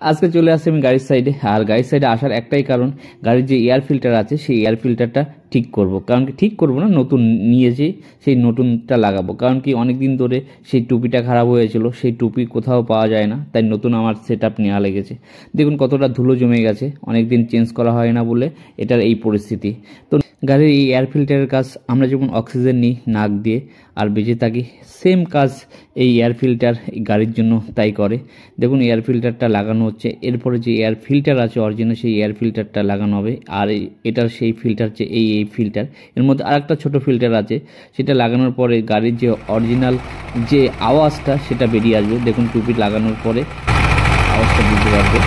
আজকে চলে আসছি আমি গাড়ির সাইডে। আর গাড়ির সাইডে আসার একটাই কারণ, গাড়ির যে এয়ার ফিল্টার আছে সেই এয়ার ফিল্টারটা ঠিক করব। কারণ কি ঠিক করব না, নতুন নিয়েছি, সেই নতুনটা লাগাবো। কারণ কি অনেক দিন ধরে সেই টুপিটা খারাপ হয়েছিল, সেই টুপি কোথাও পাওয়া যায় না, তাই নতুন আমার সেট আপ নেওয়া লেগেছে। দেখুন কতটা ধুলো জমে গেছে, অনেক দিন চেঞ্জ করা হয় না বলে এটার এই পরিস্থিতি। তো গাড়ির এই এয়ার ফিল্টারের কাজ আমরা যেমন অক্সিজেন নিই নাক দিয়ে আর বেঁচে থাকি, সেম কাজ এই এয়ার ফিল্টার গাড়ির জন্য তাই করে। দেখুন এয়ার ফিল্টারটা লাগানো হচ্ছে, এরপরে যে এয়ার ফিল্টার আছে অরিজিনাল সেই এয়ার ফিল্টারটা লাগানো হবে। আর এটার সেই ফিল্টার যে এই ফিল্টার, এর মধ্যে আরেকটা ছোট ফিল্টার আছে, সেটা লাগানোর পরে গাড়ির যে অরিজিনাল যে আওয়াজটা সেটা বেরিয়ে আসবে। দেখুন টুপি লাগানোর পরে আওয়াজটা বুঝতে পারবে।